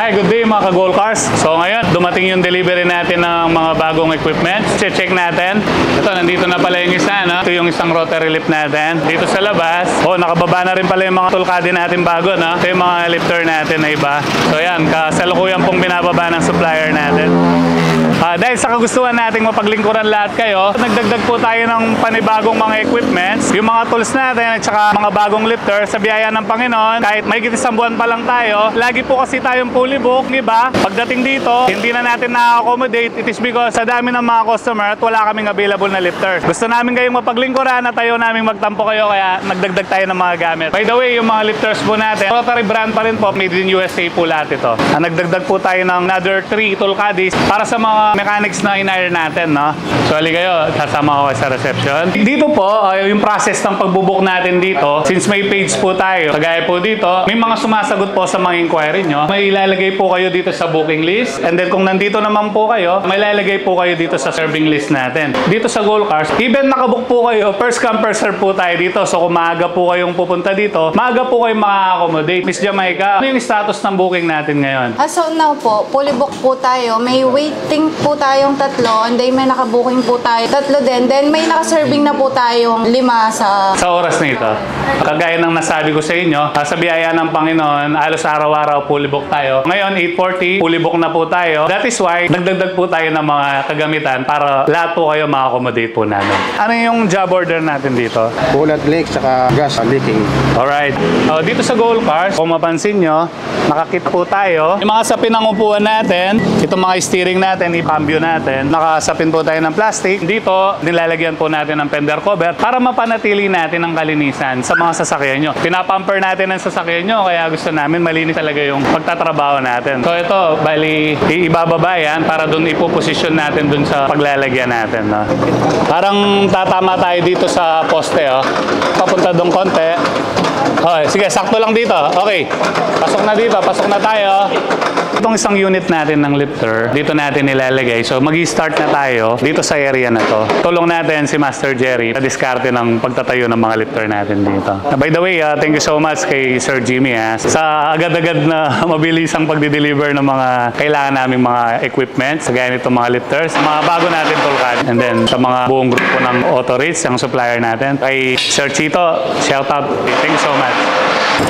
Hi, good day mga ka-Gold Cars. So ngayon, dumating yung delivery natin ng mga bagong equipment. Check natin. Ito, nandito na pala yung isa, no? Ito yung isang rotary lift natin. Dito sa labas, nakababa na rin pala yung mga tulkadi natin bago, no? Ito yung mga lifter natin na iba. So yan, kasalukuyan pong binababa ng supplier natin. Dahil sa kagustuhan nating mapaglingkuran lahat kayo, nagdagdag po tayo ng panibagong mga equipments. Yung mga tools natin at saka mga bagong lifter sa biyaya ng Panginoon. Kahit may isang buwan pa lang tayo, lagi po kasi tayong fully booked, iba. Pagdating dito, hindi na natin na-accommodate. It is because sa dami ng mga customer at wala kaming available na lifters. Gusto namin kayong mapaglingkuran at tayo namin magtampo kayo, kaya nagdagdag tayo ng mga gamit. By the way, yung mga lifters po natin, rotary brand pa rin po, made in USA po lahat ito. Nagdagdag po tayo ng another 3 toolkadis para sa mga mechanics na in-hire natin, no? So, hali kayo, sasama ko sa reception. Dito po, yung process ng pagbubuk natin dito, since may page po tayo, kagaya po dito, may mga sumasagot po sa mga inquiry nyo. May ilalagay po kayo dito sa booking list. And then, kung nandito naman po kayo, may ilalagay po kayo dito sa serving list natin. Dito sa Gold Cars, even nakabook po kayo, first come, first serve po tayo dito. So, kung maaga po kayong pupunta dito, maaga po kayong maka-accommodate. Miss Jamaica, ano yung status ng booking natin ngayon? As of now po, fully book po tayo. May waiting po tayong 3, and then may nakabooking po tayo 3 din. Then may nakaserving na po tayong 5 sa oras na ito. Kagaya ng nasabi ko sa inyo, sa biyaya ng Panginoon, halos araw-araw fully book tayo. Ngayon, 8:40, fully book na po tayo. That is why, nagdagdag po tayo ng mga kagamitan para lahat po kayo ma-accommodate po namin. Ano yung job order natin dito? Coolant leak, saka gas leaking. Alright. Dito sa Gold Cars, kung mapansin nyo, nakakit po tayo. Yung mga sapin ng upuan natin, itong mga steering natin, i-cambio natin, nakasapin po tayo ng plastic. Dito, nilalagyan po natin ng fender cover para mapanatili natin ang kalinisan sa mga sasakyan nyo. Pinapamper natin ang sasakyan nyo, kaya gusto namin malinis talaga yung pagtatrabaho natin. So ito, bali, ibababa yan para dun ipoposisyon natin dun sa paglalagyan natin. No? Parang tatama tayo dito sa poste. Papunta dun konti. Okay, sige, sakto lang dito. Okay, pasok na dito, pasok na tayo. Itong isang unit natin ng lifter, dito natin nilalagay. So, mag-i-start na tayo dito sa area na to. Tulong natin si Master Jerry sa diskarte ng pagtatayo ng mga lifter natin dito. By the way, thank you so much kay Sir Jimmy sa agad-agad na mabilisang pagdi-deliver ng mga kailangan naming mga equipment, sa gaya nitong mga lifters, mga bago natin tulkad. And then, sa mga buong grupo ng Auto Rates, ang supplier natin. Kay Sir Chito, shout out. Thank you so much.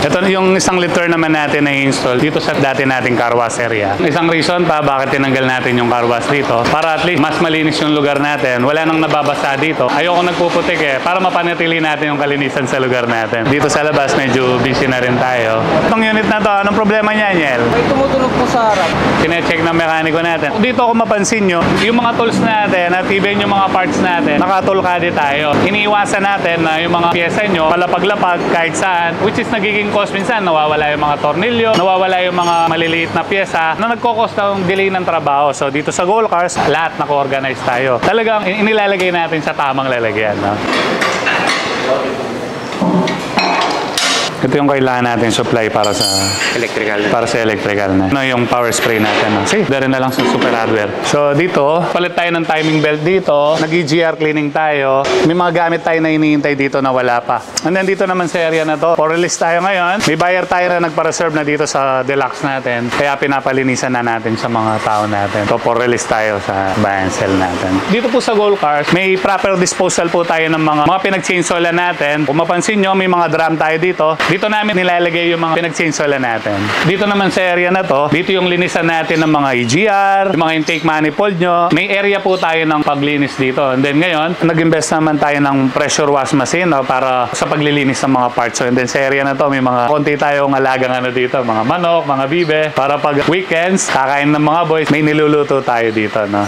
Ito yung isang lifter naman natin na i-install dito sa dati nating car wash area. Isang reason pa bakit tinanggal natin yung car wash dito, para at least mas malinis yung lugar natin. Wala nang nababasa dito. Ayoko nagpuputik para mapanatili natin yung kalinisan sa lugar natin. Dito sa labas, medyo busy na rin tayo. Itong unit na to, anong problema niya, Niel? May tumutunog po sa harap. Kine-check ng mekaniko natin. Dito kung mapansin nyo, yung mga tools natin at even yung mga parts natin, nakatulkadi tayo. Iniiwasan natin na yung mga pyesa nyo, palapag-lapag kahit saan, which is nagiging cost minsan, nawawala yung mga tornilyo, nawawala yung mga maliliit na pyesa na nagko-cost ng delay ng trabaho. So dito sa Gold Cars, lahat naka-organize tayo. Talagang inilalagay natin sa tamang lalagyan. No? Ito yung kailangan natin supply para sa electrical na. Ano yung power spray natin. Sige, dari na lang sa super hardware. So dito, palit tayo ng timing belt dito. Nag-EGR cleaning tayo. May mga gamit tayo na iniintay dito na wala pa. And then dito naman sa area na to, for release tayo ngayon. May buyer tayo na nagpa-reserve na dito sa deluxe natin. Kaya pinapalinisan na natin sa mga tao natin. So for release tayo sa buy and sell natin. Dito po sa Gold Cars, may proper disposal po tayo ng mga pinag-chainsaw natin. Kung mapansin nyo, may mga drum tayo dito. Dito namin nilalagay yung mga pinag-chainsaw natin. Dito naman sa area na to, dito yung linisan natin ng mga EGR, yung mga intake manifold nyo. May area po tayo ng paglinis dito. And then ngayon, nag-invest naman tayo ng pressure wash machine para sa paglilinis ng mga parts. So, and then sa area na to, may mga konti tayong alagang dito, mga manok, mga bibe. Para pag weekends, kakain ng mga boys, may niluluto tayo dito. No?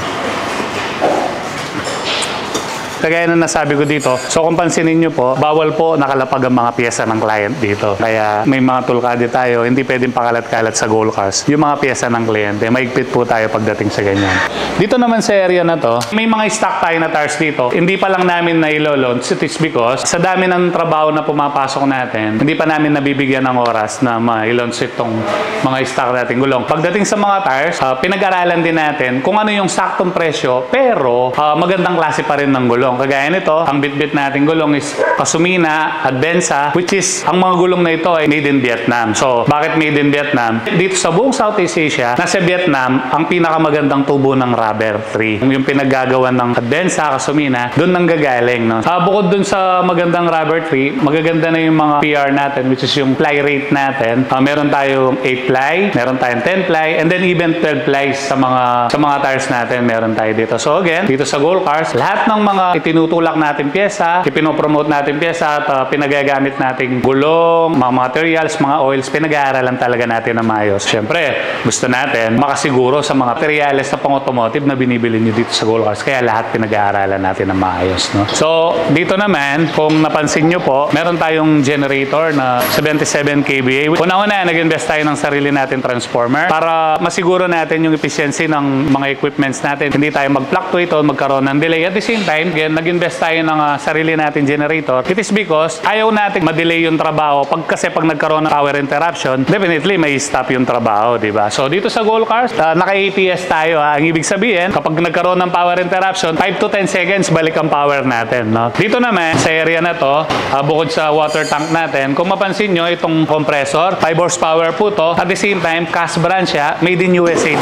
Kagaya na nasabi ko dito, so kung pansinin nyo po, bawal po nakalapag ang mga pyesa ng client dito. Kaya may mga tulkadi tayo, hindi pwedeng pakalat-kalat sa Gold Cars. Yung mga pyesa ng kliyente, maigpit po tayo pagdating sa ganyan. Dito naman sa area na to, may mga stock tayo na tires dito. Hindi pa lang namin na ilo-launch. It is because sa dami ng trabaho na pumapasok natin, hindi pa namin nabibigyan ng oras na ma-launch itong mga stock natin gulong. Pagdating sa mga tires, pinag-aralan din natin kung ano yung saktong presyo, pero magandang klase pa rin ng gulong. gulong. Kagaya nito, ang bitbit nating gulong is Kasumina, Advensa, which is, ang mga gulong na ito ay made in Vietnam. So, bakit made in Vietnam? Dito sa buong Southeast Asia, nasa Vietnam, ang pinakamagandang tubo ng rubber tree. Yung pinaggagawa ng Advensa, Kasumina, doon nanggagaling. No? Bukod doon sa magandang rubber tree, magaganda na yung mga PR natin, which is yung ply rate natin. Meron tayong 8 ply, meron tayong 10 ply, and then even 12 plies sa mga tires natin, meron tayo dito. So again, dito sa Gold Cars, lahat ng mga itinutulak natin pyesa, ipinopromote natin pyesa at pinagagamit nating gulong, mga materials, mga oils, pinag-aaralan talaga natin na maayos. Siyempre, gusto natin makasiguro sa mga materials na pang-automotive na binibili nyo dito sa Gold Cars. Kaya lahat pinag-aaralan natin na maayos. No? So, dito naman, kung napansin nyo po, meron tayong generator na 77 kVA. Una-una, nag-invest tayo ng sarili natin transformer para masiguro natin yung efficiency ng mga equipments natin. Hindi tayo mag-fluctuate o magkaroon ng delay. At the same time, again, nag-invest tayo ng sarili natin generator. It is because ayaw natin ma-delay yung trabaho. Kasi pag nagkaroon ng power interruption, definitely may stop yung trabaho, di ba? So dito sa Gold Cars, naka-APS tayo. Ang ibig sabihin, kapag nagkaroon ng power interruption, 5 to 10 seconds balik ang power natin. No? Dito naman, sa area na to, bukod sa water tank natin, kung mapansin nyo, itong compressor, 5 horsepower po to. At the same time, cast brand siya, made in USA.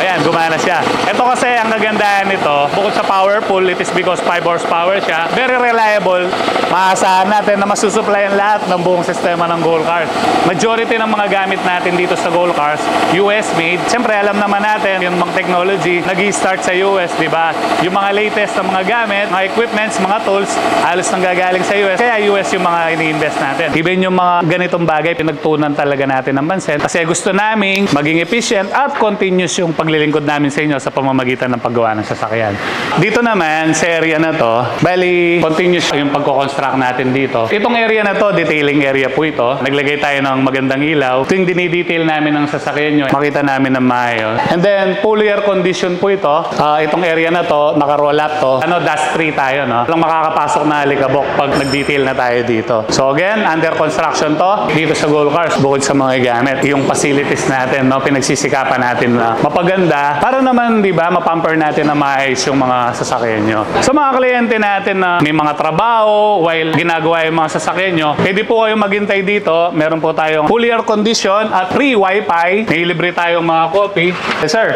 Ayan, gumana siya. Ito kasi ang kagandahan nito, bukod sa powerful, it is because 5 horsepower siya. Very reliable. Maasahan natin na masusupplyan lahat ng buong sistema ng Gold Cars. Majority ng mga gamit natin dito sa Gold Cars, US made. Siyempre, alam naman natin, yung mga technology, nag-i-start sa US, di ba? Yung mga latest na mga gamit, mga equipments, mga tools, halos nang gagaling sa US. Kaya US yung mga ini-invest natin. Even yung mga ganitong bagay, pinagtunan talaga natin ng pansin. Kasi gusto namin maging efficient at continuous yung paglilingkod namin sa inyo sa pamamagitan ng paggawa ng sasakyan. Dito naman, sa area na to, bali, continuous yung pagko-construct natin dito. Itong area na to, detailing area po ito. Naglagay tayo ng magandang ilaw. Ito yung dinidetail namin ng sasakyan nyo. Makita namin ng maayos. And then, fully air condition po ito. Itong area na to, naka-roll up to. Dust free tayo, no? Walang makakapasok na alikabok pag nag-detail na tayo dito. So again, under construction to, dito sa Gold Cars, bukod sa mga gamit, yung facilities natin, no? Pinagsisikapan natin na mapaganda para naman, di ba, mapamper natin na maayos yung mga sasakyan nyo. Sa mga kliyente natin na may mga trabaho while ginagawa yung mga sasakyan nyo, pwede po kayong maghintay dito. Meron po tayong fully air condition at free wifi. May libre tayong mga coffee. Yes, sir.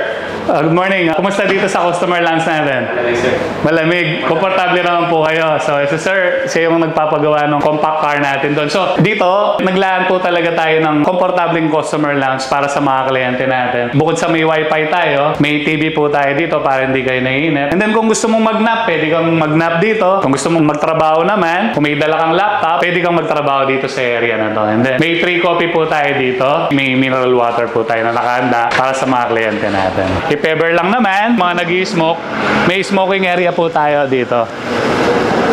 Good morning. Kumusta dito sa customer lounge natin? Malamig, sir. Malamig. Komportable naman po kayo. So, sir, siya yung nagpapagawa ng compact car natin doon. So, dito, naglaan po talaga tayo ng komportableng customer lounge para sa mga kliyente natin. Bukod sa may wifi tayo, may TV po tayo dito para hindi kayo naiinit. And then, kung gusto mong mag-nap, pwede kang mag-nap dito. Kung gusto mong magtrabaho naman, kung may dala kang laptop, pwede kang magtrabaho dito sa area na to. And then, may free coffee po tayo dito. May mineral water po tayo na nakahanda para sa mga kliyente natin. If ever lang naman, mga nag-i-smoke, may smoking area po tayo dito.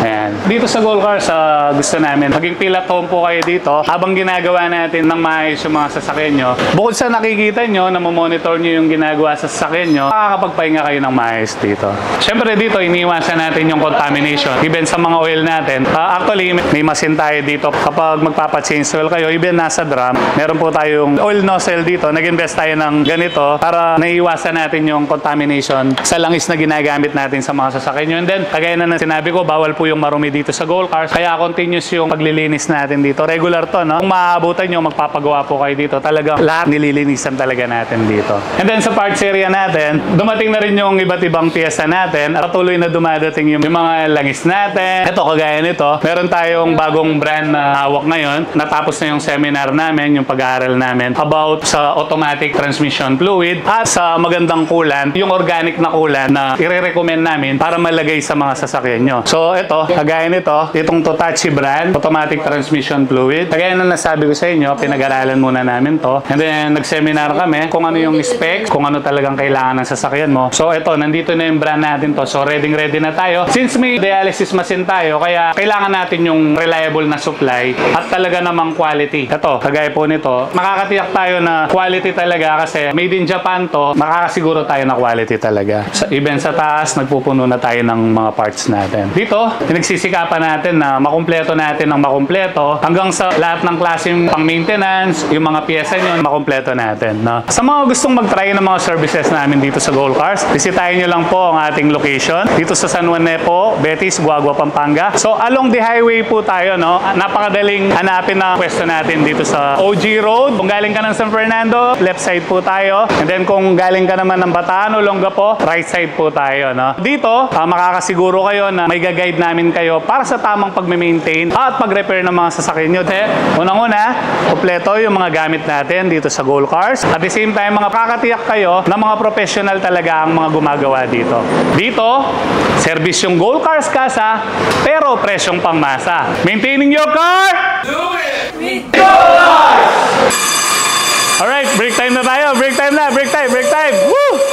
Ayan. Dito sa Gold Cars, gusto namin maging feel at home po kayo dito habang ginagawa natin ng maayos yung mga sasakyan nyo. Bukod sa nakikita nyo, na monitor nyo yung ginagawa sa sasakyan nyo, makakapagpahinga kayo ng maayos dito. Siyempre dito, iniwasan natin yung contamination. Even sa mga oil natin. Actually, may machine tayo dito. Kapag magpapa-change oil kayo, even nasa drum, meron po tayong oil nozzle dito. Nag-invest tayo ng ganito para naiwasan natin yung contamination sa langis na ginagamit natin sa mga sasakyan nyo. And then, kagaya na sinabi ko, bawal po yung marumi dito sa Gold Cars. Kaya continuous yung paglilinis natin dito. Regular to, no? Kung maaabutan nyo, magpapagawa po kayo dito. Talagang lahat nililinisan talaga natin dito. And then sa parts area natin, dumating na rin yung iba't ibang piyesa natin. At patuloy na dumadating yung mga langis natin. Ito, kagaya nito, meron tayong bagong brand na hawak ngayon. Natapos na yung seminar namin, yung pag-aaral namin about sa automatic transmission fluid at sa magandang coolant, yung organic na coolant na i-recommend namin para malagay sa mga sasakyan nyo. So, ito, kagaya nito, itong Totachi brand, automatic transmission fluid. Kagaya na nasabi ko sa inyo, pinag-aralan muna namin to. And then, nag-seminar kami kung ano yung specs, kung ano talagang kailangan ng sasakyan mo. So, ito, nandito na yung brand natin to. So, ready na tayo. Since may dialysis machine tayo, kaya kailangan natin yung reliable na supply at talaga namang quality. Ito, kagaya po nito, makakatiyak tayo na quality talaga kasi made in Japan to, makakasiguro tayo na quality talaga. Even sa taas, nagpupuno na tayo ng mga parts natin. Dito, Pagsisikapan natin na makumpleto natin ng makumpleto hanggang sa lahat ng klaseng pang-maintenance, yung mga pyesa nyo, makumpleto natin. No? Sa mga gustong mag-try ng mga services namin dito sa Gold Cars, bisitahin nyo lang po ang ating location dito sa San Juan Nepo, Betis, Guagua, Pampanga. So along the highway po tayo, no? Napakadaling hanapin na pwesto natin dito sa OG Road. Kung galing ka ng San Fernando, left side po tayo. And then kung galing ka naman ng Bataan o Olongapo, right side po tayo. No? Dito, makakasiguro kayo na may gag-guide namin kayo para sa tamang pag-maintain at pag-repair ng mga sasakyan nyo. Unang-una, kompleto yung mga gamit natin dito sa Gold Cars. At the same time, mga kakatiyak kayo na mga professional talaga ang mga gumagawa dito. Dito, service yung Gold Cars Casa, pero presyong pangmasa. Maintaining your car! Do it! With Gold Cars! Alright, break time na tayo. Break time na. Break time. Break time. Woo!